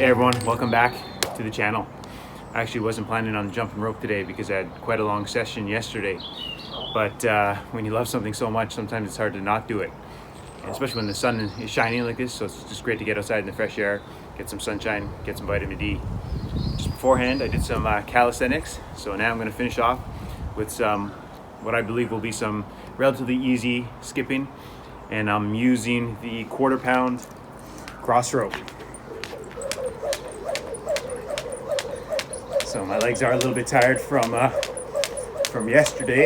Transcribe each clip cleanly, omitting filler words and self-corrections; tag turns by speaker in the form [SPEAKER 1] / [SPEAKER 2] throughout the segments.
[SPEAKER 1] Hey everyone, welcome back to the channel. I actually wasn't planning on jumping rope today because I had quite a long session yesterday. But when you love something so much, sometimes it's hard to not do it. And especially when the sun is shining like this, so it's just great to get outside in the fresh air, get some sunshine, get some vitamin D. Just beforehand, I did some calisthenics, so now I'm going to finish off with some, what I believe will be some relatively easy skipping, and I'm using the 1/4 pound cross rope. So my legs are a little bit tired from yesterday,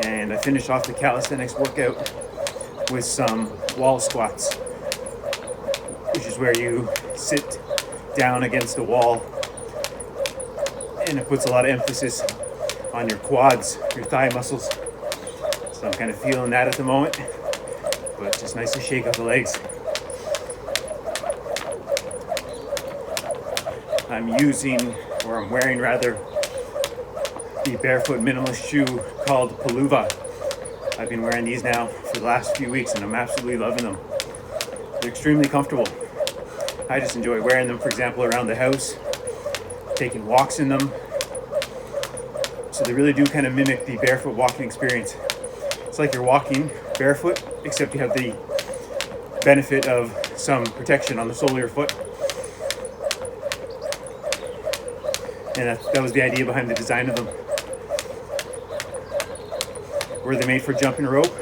[SPEAKER 1] and I finished off the calisthenics workout with some wall squats, which is where you sit down against the wall, and it puts a lot of emphasis on your quads, your thigh muscles. So I'm kind of feeling that at the moment, but just nice to shake out the legs. I'm wearing the barefoot minimalist shoe called Paluva. I've been wearing these now for the last few weeks and I'm absolutely loving them. They're extremely comfortable. I just enjoy wearing them, for example, around the house, taking walks in them. So they really do kind of mimic the barefoot walking experience. It's like you're walking barefoot, except you have the benefit of some protection on the sole of your foot. And that was the idea behind the design of them. Were they made for jumping rope?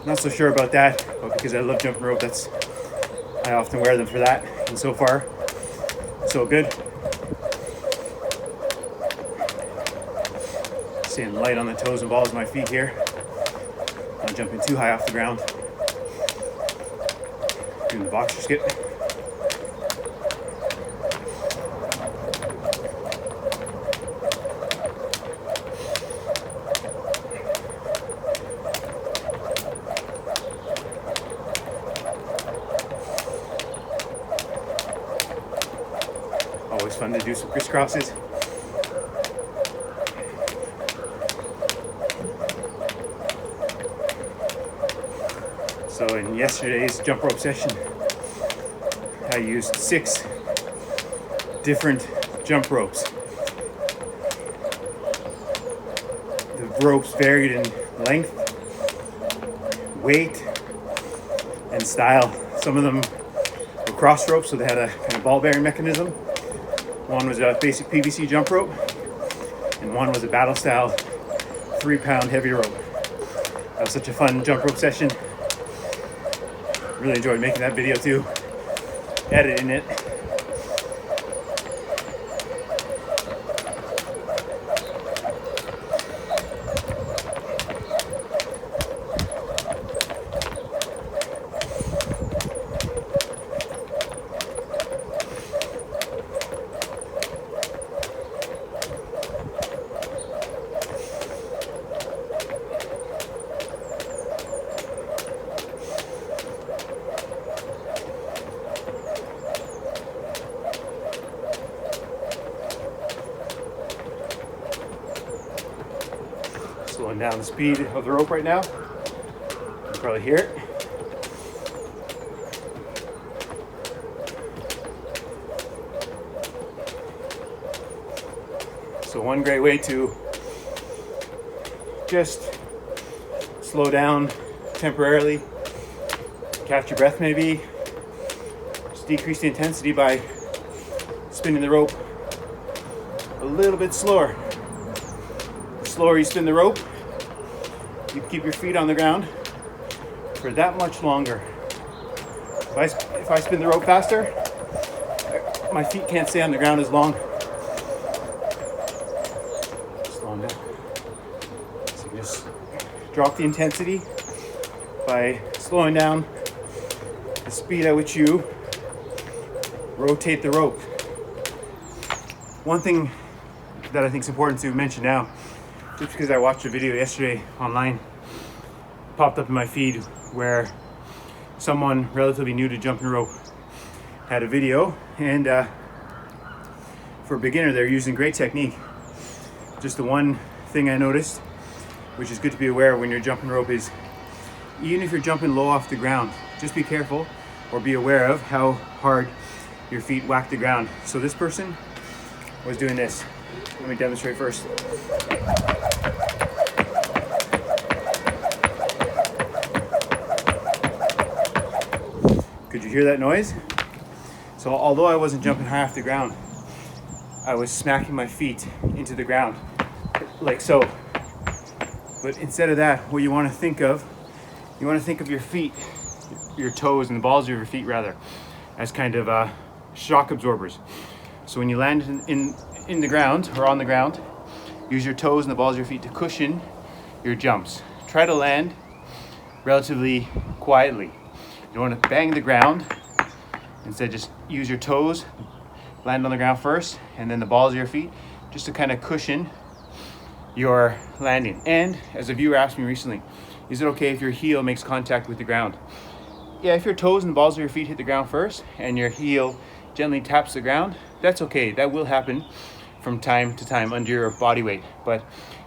[SPEAKER 1] Not so sure about that, but because I love jumping rope, I often wear them for that. And so far, so good. Staying light on the toes and balls of my feet here. Not jumping too high off the ground. Doing the boxer skip. Always fun to do some crisscrosses. So in yesterday's jump rope session, I used 6 different jump ropes. The ropes varied in length, weight, and style. Some of them were cross ropes, so they had a kind of ball bearing mechanism. One was a basic PVC jump rope, and one was a battle style 3-pound heavy rope. That was such a fun jump rope session. Really enjoyed making that video too, editing it. Slowing down the speed of the rope right now. You can probably hear it. So one great way to just slow down temporarily, catch your breath maybe, just decrease the intensity by spinning the rope a little bit slower. The slower you spin the rope, you keep your feet on the ground for that much longer. If I spin the rope faster, my feet can't stay on the ground as long. Slowing down. So you just drop the intensity by slowing down the speed at which you rotate the rope. One thing that I think is important to mention now, just because I watched a video yesterday online, popped up in my feed where someone relatively new to jumping rope had a video, and for a beginner they're using great technique. Just the one thing I noticed, which is good to be aware of when you're jumping rope, is even if you're jumping low off the ground, just be careful or be aware of how hard your feet whack the ground. So this person was doing this. Let me demonstrate first. Could you hear that noise? So although I wasn't jumping high off the ground, I was smacking my feet into the ground, like so. But instead of that, what you want to think of your feet, your toes and the balls of your feet rather, as kind of shock absorbers. So when you land in the ground or on the ground, use your toes and the balls of your feet to cushion your jumps. Try to land relatively quietly. You don't want to bang the ground. Instead, just use your toes, land on the ground first, and then the balls of your feet, just to kind of cushion your landing. And as a viewer asked me recently, is it okay if your heel makes contact with the ground? Yeah, if your toes and the balls of your feet hit the ground first and your heel gently taps the ground, that's okay. That will happen from time to time under your body weight. But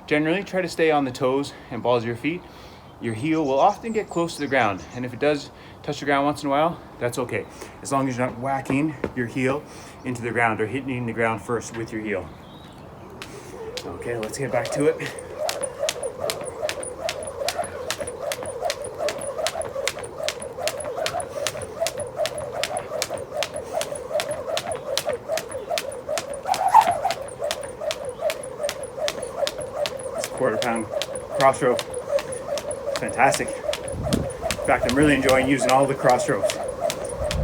[SPEAKER 1] generally, try to stay on the toes and balls of your feet. Your heel will often get close to the ground. And if it does touch the ground once in a while, that's okay. As long as you're not whacking your heel into the ground or hitting the ground first with your heel. Okay, let's get back to it. This quarter-pound cross rope. Fantastic. In fact, I'm really enjoying using all the cross ropes,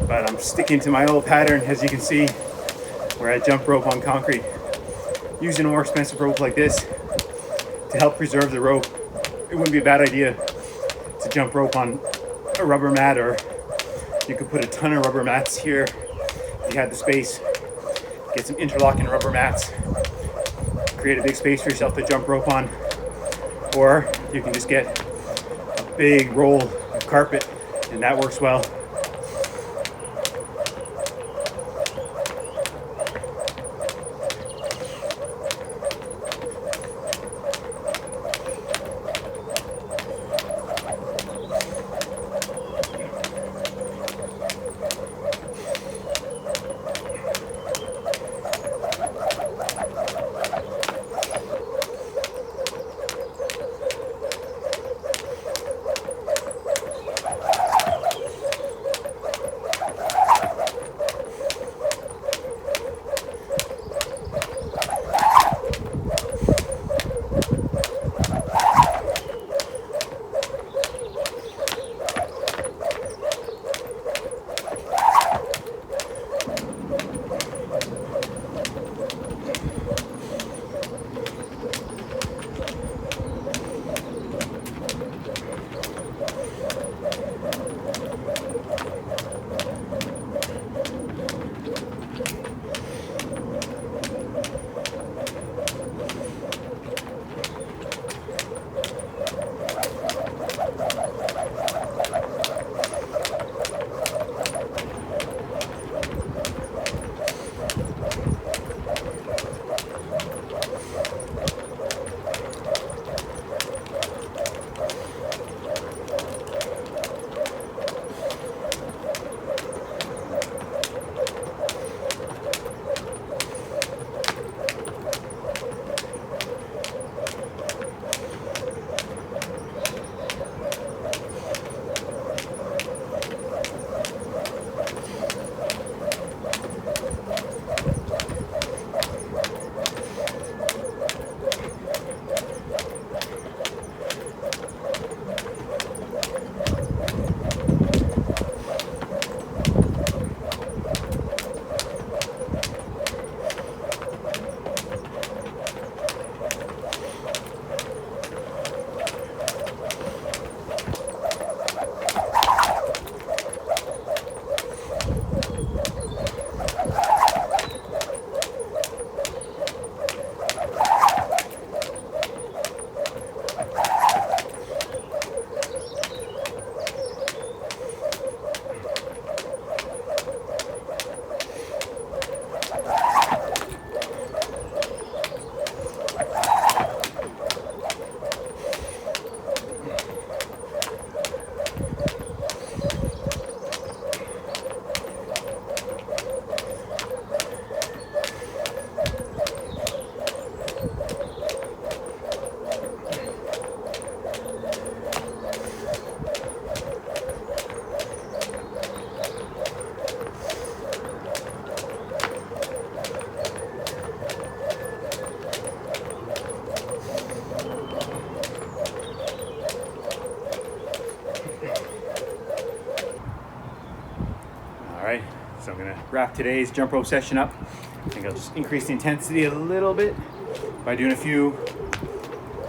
[SPEAKER 1] but I'm sticking to my old pattern, as you can see, where I jump rope on concrete. Using a more expensive rope like this to help preserve the rope, it wouldn't be a bad idea to jump rope on a rubber mat, or you could put a ton of rubber mats here if you had the space. Get some interlocking rubber mats, create a big space for yourself to jump rope on, or you can just get big roll of carpet, and that works well. So I'm gonna wrap today's jump rope session up. I think I'll just increase the intensity a little bit by doing a few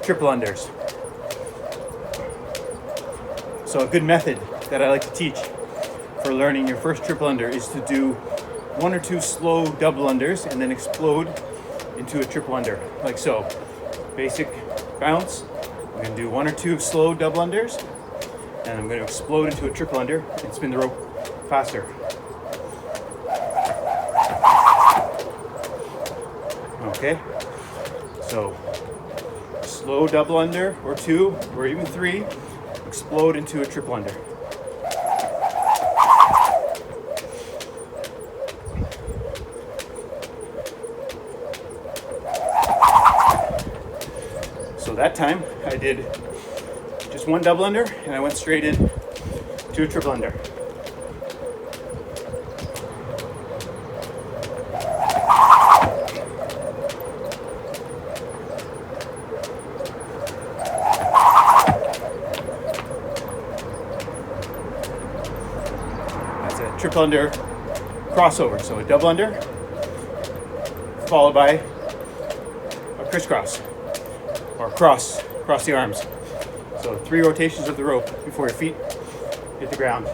[SPEAKER 1] triple unders. So a good method that I like to teach for learning your first triple under is to do 1 or 2 slow double unders and then explode into a triple under, like so. Basic bounce. I'm gonna do 1 or 2 slow double unders, and I'm gonna explode into a triple under and spin the rope faster. Okay, so slow double under or 2 or even 3, explode into a triple under. So that time I did just 1 double under and I went straight in to a triple under. That's a triple under crossover. So a double under followed by a crisscross. Or cross the arms. So 3 rotations of the rope before your feet hit the ground.